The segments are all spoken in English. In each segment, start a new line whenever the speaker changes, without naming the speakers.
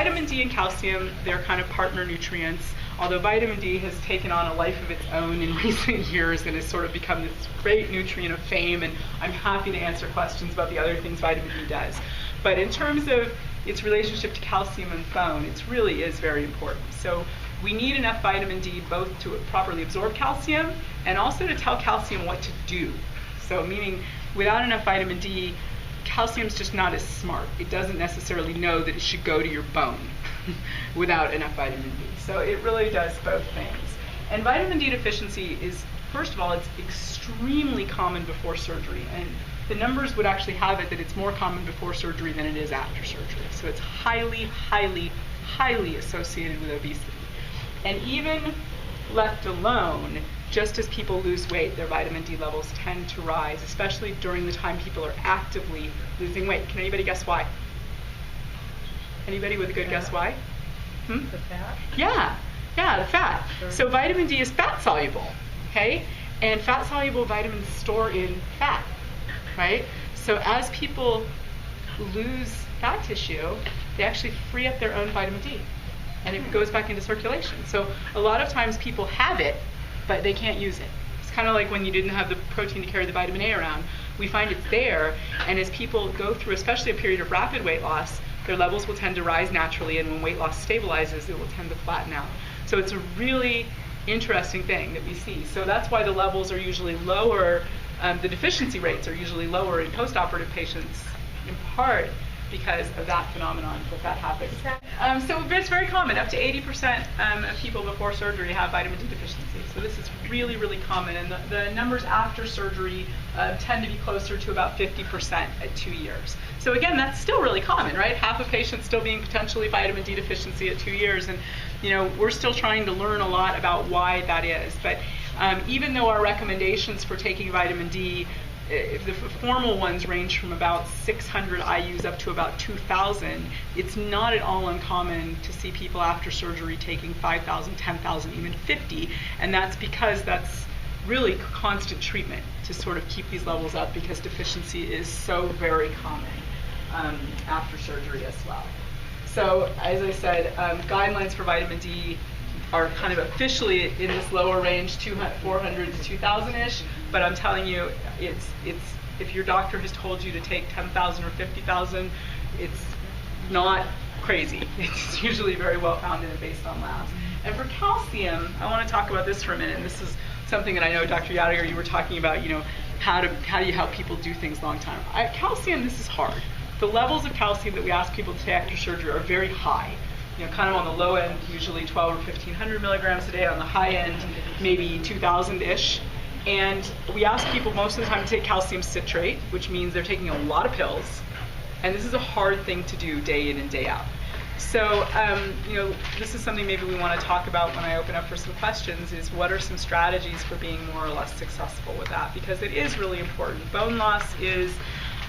vitamin D and calcium, they're kind of partner nutrients, although vitamin D has taken on a life of its own in recent years and has sort of become this great nutrient of fame, and I'm happy to answer questions about the other things vitamin D does. But in terms of its relationship to calcium and bone, it really is very important. So we need enough vitamin D both to properly absorb calcium and also to tell calcium what to do. So meaning without enough vitamin D, calcium's just not as smart. It doesn't necessarily know that it should go to your bone without enough vitamin D. So it really does both things. And vitamin D deficiency is, first of all, it's extremely common before surgery. And the numbers would actually have it that it's more common before surgery than it is after surgery. So it's highly, highly, highly associated with obesity. And even left alone, just as people lose weight, their vitamin D levels tend to rise, especially during the time people are actively losing weight. Can anybody guess why? Anybody with a good guess why?
The fat?
Yeah, the fat. So vitamin D is fat soluble, okay? And fat soluble vitamins store in fat, right? So as people lose fat tissue, they actually free up their own vitamin D, and it goes back into circulation. So a lot of times people have it, but they can't use it. It's kind of like when you didn't have the protein to carry the vitamin A around. We find it's there, and as people go through, especially a period of rapid weight loss, their levels will tend to rise naturally, and when weight loss stabilizes, it will tend to flatten out. So it's a really interesting thing that we see. So that's why the levels are usually lower, the deficiency rates are usually lower in postoperative patients, in part because of that phenomenon that happens. So it's very common. Up to 80% of people before surgery have vitamin D deficiency. So this is really, really common. And the numbers after surgery tend to be closer to about 50% at 2 years. So again, that's still really common, right? Half of patients still being potentially vitamin D deficiency at 2 years. And we're still trying to learn a lot about why that is. But even though our recommendations for taking vitamin D, if the formal ones range from about 600 IUs up to about 2,000, it's not at all uncommon to see people after surgery taking 5,000, 10,000, even 50, and that's because that's really constant treatment to sort of keep these levels up, because deficiency is so very common after surgery as well. So as I said, guidelines for vitamin D are kind of officially in this lower range, 400 to 2,000-ish, but I'm telling you, it's if your doctor has told you to take 10,000 or 50,000, it's not crazy. It's usually very well founded and based on labs. And for calcium, I want to talk about this for a minute, and this is something that I know, Dr. Yadegar, you were talking about, how do you help people do things long time. Calcium, this is hard. The levels of calcium that we ask people to take after surgery are very high. Kind of on the low end, usually 12 or 1,500 milligrams a day. On the high end, maybe 2,000-ish. And we ask people most of the time to take calcium citrate, which means they're taking a lot of pills. And this is a hard thing to do day in and day out. So, this is something maybe we want to talk about when I open up for some questions, is what are some strategies for being more or less successful with that? Because it is really important. Bone loss is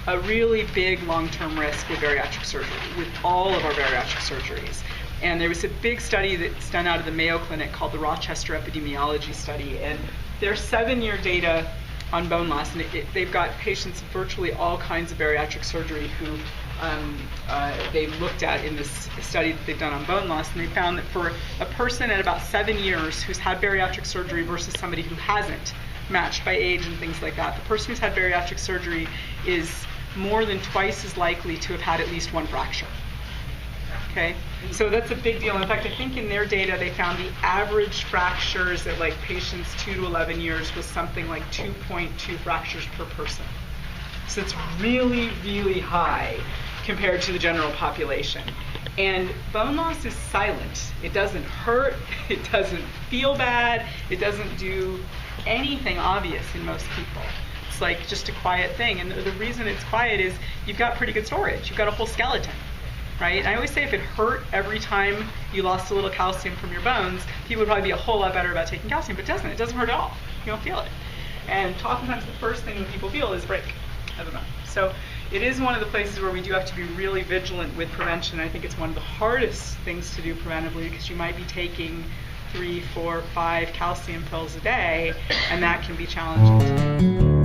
a really big long-term risk with bariatric surgery, with all of our bariatric surgeries. And there was a big study that's done out of the Mayo Clinic called the Rochester Epidemiology Study, and there's 7-year data on bone loss, and they've got patients of virtually all kinds of bariatric surgery who they've looked at in this study that they've done on bone loss, and they found that for a person at about 7 years who's had bariatric surgery versus somebody who hasn't, matched by age and things like that, the person who's had bariatric surgery is more than twice as likely to have had at least one fracture. Okay, so that's a big deal. In fact, I think in their data they found the average fractures at patients 2 to 11 years was something like 2.2 fractures per person. So it's really, really high compared to the general population. And bone loss is silent. It doesn't hurt, it doesn't feel bad, it doesn't do anything obvious in most people. It's like just a quiet thing. And the reason it's quiet is you've got pretty good storage. You've got a whole skeleton, right? And I always say if it hurt every time you lost a little calcium from your bones, people would probably be a whole lot better about taking calcium, but it doesn't. It doesn't hurt at all. You don't feel it. And oftentimes the first thing that people feel is break of the bone. So it is one of the places where we do have to be really vigilant with prevention. I think it's one of the hardest things to do preventively, because you might be taking 3, 4, 5 calcium pills a day, and that can be challenging.